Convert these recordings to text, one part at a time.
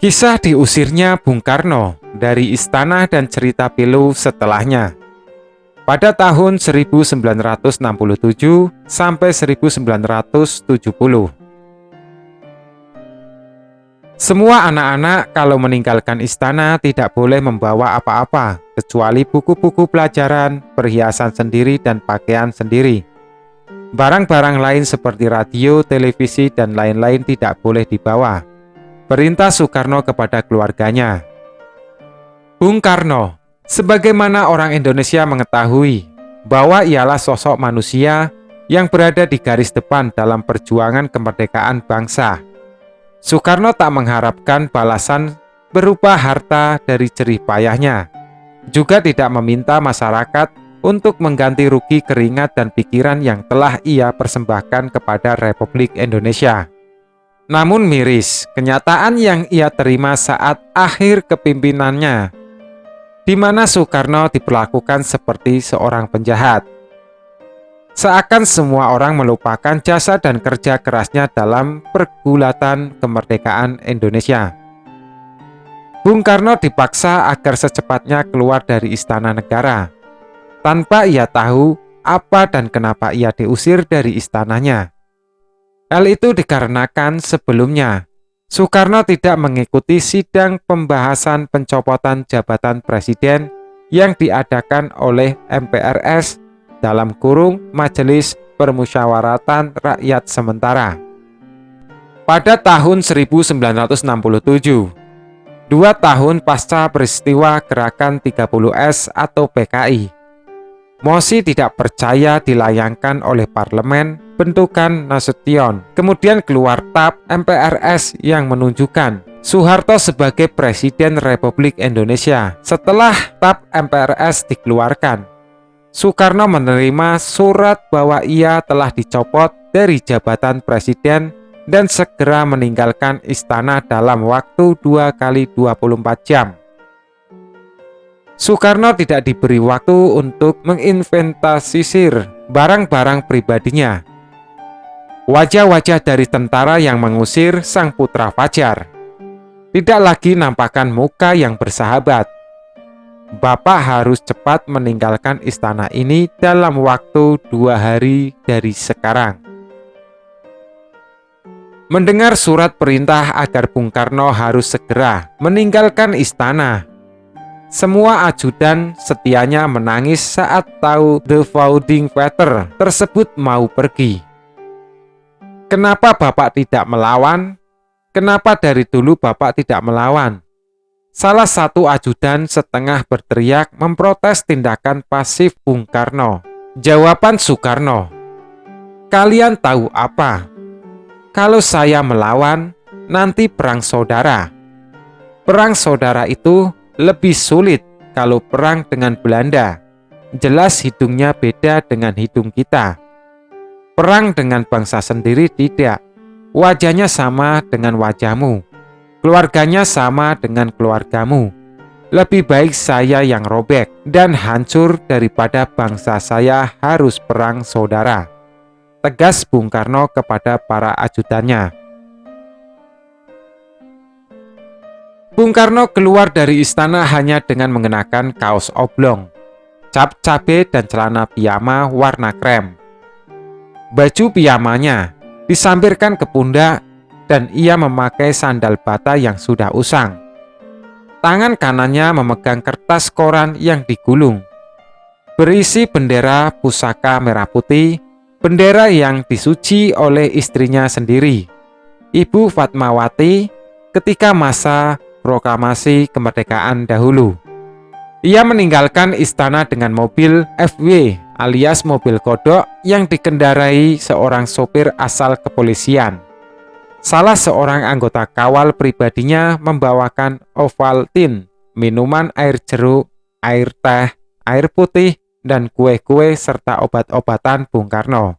Kisah diusirnya Bung Karno dari istana dan cerita pilu setelahnya. Pada tahun 1967 sampai 1970. Semua anak-anak kalau meninggalkan istana tidak boleh membawa apa-apa kecuali buku-buku pelajaran, perhiasan sendiri dan pakaian sendiri. Barang-barang lain seperti radio, televisi, dan lain-lain tidak boleh dibawa. Perintah Soekarno kepada keluarganya. Bung Karno, sebagaimana orang Indonesia mengetahui bahwa ialah sosok manusia yang berada di garis depan dalam perjuangan kemerdekaan bangsa. Soekarno tak mengharapkan balasan berupa harta dari jerih payahnya. Juga tidak meminta masyarakat untuk mengganti rugi keringat dan pikiran yang telah ia persembahkan kepada Republik Indonesia. Namun miris, kenyataan yang ia terima saat akhir kepemimpinannya, di mana Soekarno diperlakukan seperti seorang penjahat. Seakan semua orang melupakan jasa dan kerja kerasnya dalam pergulatan kemerdekaan Indonesia. Bung Karno dipaksa agar secepatnya keluar dari istana negara, tanpa ia tahu apa dan kenapa ia diusir dari istananya. Hal itu dikarenakan sebelumnya Soekarno tidak mengikuti sidang pembahasan pencopotan jabatan presiden yang diadakan oleh MPRS dalam kurung Majelis Permusyawaratan Rakyat Sementara. Pada tahun 1967, 2 tahun pasca peristiwa Gerakan 30S atau PKI, mosi tidak percaya dilayangkan oleh parlemen bentukan Nasution. Kemudian keluar TAP MPRS yang menunjukkan Soeharto sebagai Presiden Republik Indonesia. Setelah TAP MPRS dikeluarkan, Soekarno menerima surat bahwa ia telah dicopot dari jabatan presiden dan segera meninggalkan istana dalam waktu 2 kali 24 jam. Soekarno tidak diberi waktu untuk menginventarisir barang-barang pribadinya. Wajah-wajah dari tentara yang mengusir sang putra Fajar tidak lagi nampakkan muka yang bersahabat. Bapak harus cepat meninggalkan istana ini dalam waktu 2 hari dari sekarang. Mendengar surat perintah agar Bung Karno harus segera meninggalkan istana, semua ajudan setianya menangis saat tahu The Founding Father tersebut mau pergi. Kenapa Bapak tidak melawan? Kenapa dari dulu Bapak tidak melawan? Salah satu ajudan setengah berteriak memprotes tindakan pasif Bung Karno. Jawaban Soekarno, "Kalian tahu apa? Kalau saya melawan, nanti perang saudara. Perang saudara itu lebih sulit kalau perang dengan Belanda. Jelas hidungnya beda dengan hidung kita. Perang dengan bangsa sendiri tidak. Wajahnya sama dengan wajahmu. Keluarganya sama dengan keluargamu. Lebih baik saya yang robek dan hancur daripada bangsa saya harus perang saudara," tegas Bung Karno kepada para ajudannya. Bung Karno keluar dari istana hanya dengan mengenakan kaos oblong, cap cabe dan celana piyama warna krem. Baju piyamanya disampirkan ke pundak dan ia memakai sandal bata yang sudah usang. Tangan kanannya memegang kertas koran yang digulung, berisi bendera pusaka merah putih, bendera yang disuci oleh istrinya sendiri, Ibu Fatmawati, ketika masa proklamasi kemerdekaan dahulu. Ia meninggalkan istana dengan mobil FW alias mobil kodok yang dikendarai seorang sopir asal kepolisian. Salah seorang anggota kawal pribadinya membawakan Ovaltine, minuman air jeruk, air teh, air putih, dan kue-kue serta obat-obatan Bung Karno.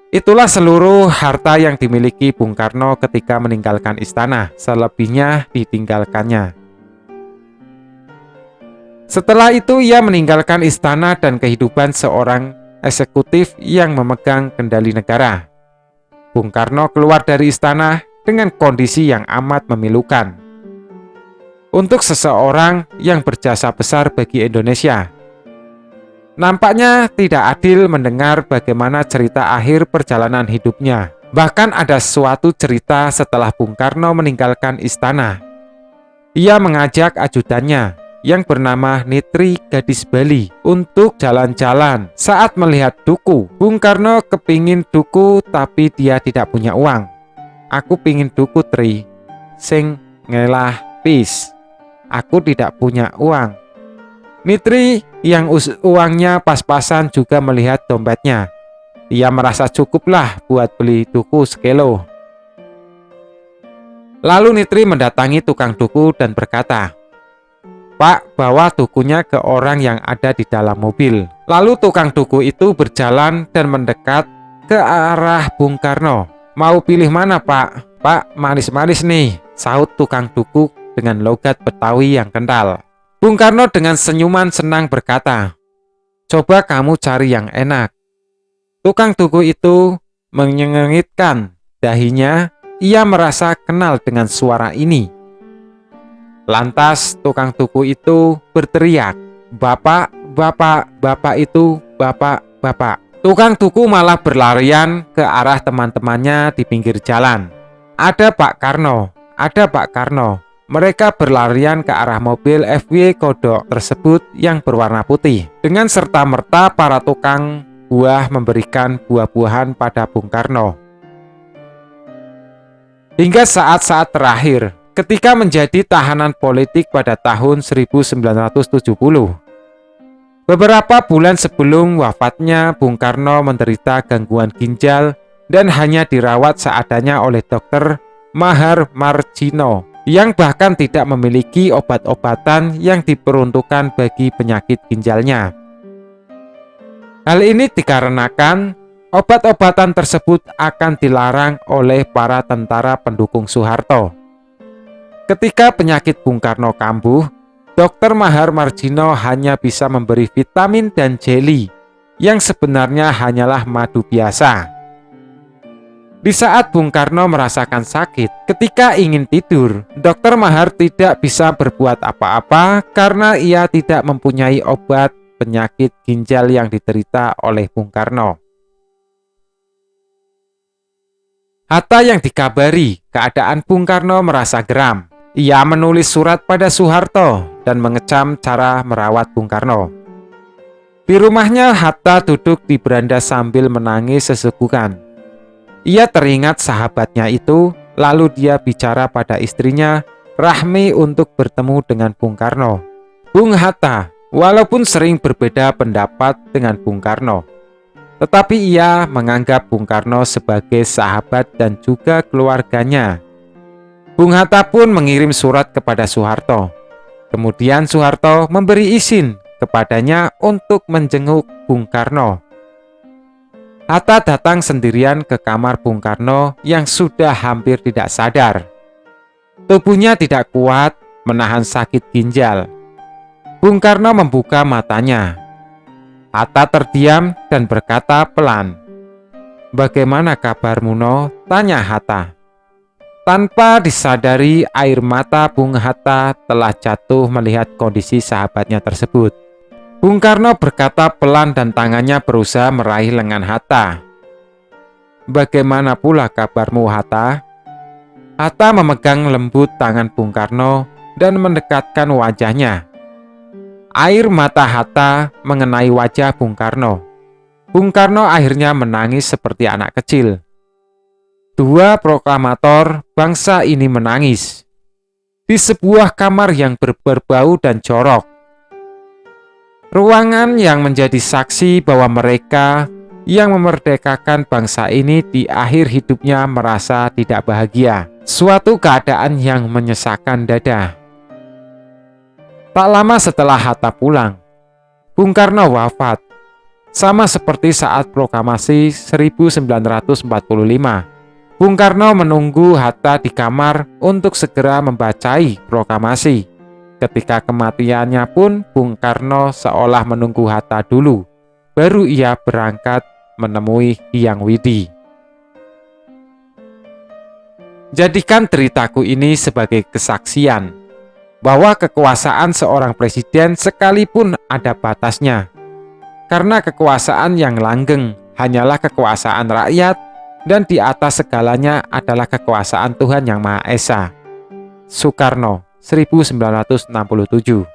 Itulah seluruh harta yang dimiliki Bung Karno ketika meninggalkan istana, selebihnya ditinggalkannya. Setelah itu ia meninggalkan istana dan kehidupan seorang eksekutif yang memegang kendali negara. Bung Karno keluar dari istana dengan kondisi yang amat memilukan. Untuk seseorang yang berjasa besar bagi Indonesia, nampaknya tidak adil mendengar bagaimana cerita akhir perjalanan hidupnya. Bahkan ada suatu cerita setelah Bung Karno meninggalkan istana. Ia mengajak ajudannya yang bernama Nitri Gadis Bali untuk jalan-jalan. Saat melihat duku, Bung Karno kepingin duku tapi dia tidak punya uang. "Aku pingin duku, Tri, sing ngelah pis. Aku tidak punya uang." Nitri yang uangnya pas-pasan juga melihat dompetnya. Ia merasa cukuplah buat beli duku sekilo. Lalu Nitri mendatangi tukang duku dan berkata, "Pak, bawa dukunya ke orang yang ada di dalam mobil." Lalu tukang duku itu berjalan dan mendekat ke arah Bung Karno. "Mau pilih mana, Pak?" "Pak, manis-manis nih," sahut tukang duku dengan logat Betawi yang kental. Bung Karno dengan senyuman senang berkata, "Coba kamu cari yang enak." Tukang duku itu menyengitkan dahinya. Ia merasa kenal dengan suara ini. Lantas tukang duku itu berteriak, "Bapak, bapak, bapak itu, bapak, bapak." Tukang duku malah berlarian ke arah teman-temannya di pinggir jalan. "Ada Pak Karno, ada Pak Karno." Mereka berlarian ke arah mobil FW kodok tersebut yang berwarna putih. Dengan serta-merta para tukang buah memberikan buah-buahan pada Bung Karno. Hingga saat-saat terakhir, ketika menjadi tahanan politik pada tahun 1970. Beberapa bulan sebelum wafatnya, Bung Karno menderita gangguan ginjal dan hanya dirawat seadanya oleh Dr. Mahar Marjino, yang bahkan tidak memiliki obat-obatan yang diperuntukkan bagi penyakit ginjalnya. Hal ini dikarenakan obat-obatan tersebut akan dilarang oleh para tentara pendukung Soeharto. Ketika penyakit Bung Karno kambuh, Dr. Mahar Marjino hanya bisa memberi vitamin dan jeli yang sebenarnya hanyalah madu biasa. Di saat Bung Karno merasakan sakit, ketika ingin tidur, Dr. Mahar tidak bisa berbuat apa-apa karena ia tidak mempunyai obat penyakit ginjal yang diderita oleh Bung Karno. Hatta yang dikabari keadaan Bung Karno merasa geram. Ia menulis surat pada Soeharto dan mengecam cara merawat Bung Karno. Di rumahnya, Hatta duduk di beranda sambil menangis sesegukan. Ia teringat sahabatnya itu, lalu dia bicara pada istrinya, Rahmi, untuk bertemu dengan Bung Karno. Bung Hatta, walaupun sering berbeda pendapat dengan Bung Karno, tetapi ia menganggap Bung Karno sebagai sahabat dan juga keluarganya. Bung Hatta pun mengirim surat kepada Soeharto. Kemudian Soeharto memberi izin kepadanya untuk menjenguk Bung Karno. Hatta datang sendirian ke kamar Bung Karno yang sudah hampir tidak sadar. Tubuhnya tidak kuat menahan sakit ginjal. Bung Karno membuka matanya. Hatta terdiam dan berkata pelan, "Bagaimana kabarmu, No?" tanya Hatta. Tanpa disadari, air mata Bung Hatta telah jatuh melihat kondisi sahabatnya tersebut. Bung Karno berkata pelan dan tangannya berusaha meraih lengan Hatta. "Bagaimana pula kabarmu, Hatta?" Hatta memegang lembut tangan Bung Karno dan mendekatkan wajahnya. Air mata Hatta mengenai wajah Bung Karno. Bung Karno akhirnya menangis seperti anak kecil. Dua proklamator bangsa ini menangis di sebuah kamar yang berbau dan jorok. Ruangan yang menjadi saksi bahwa mereka yang memerdekakan bangsa ini di akhir hidupnya merasa tidak bahagia. Suatu keadaan yang menyesakkan dada. Tak lama setelah Hatta pulang, Bung Karno wafat. Sama seperti saat proklamasi 1945. Bung Karno menunggu Hatta di kamar untuk segera membacai proklamasi. Ketika kematiannya pun, Bung Karno seolah menunggu Hatta dulu, baru ia berangkat menemui Hyang Widi. Jadikan deritaku ini sebagai kesaksian bahwa kekuasaan seorang presiden sekalipun ada batasnya. Karena kekuasaan yang langgeng hanyalah kekuasaan rakyat, dan di atas segalanya adalah kekuasaan Tuhan Yang Maha Esa. Soekarno, 1967.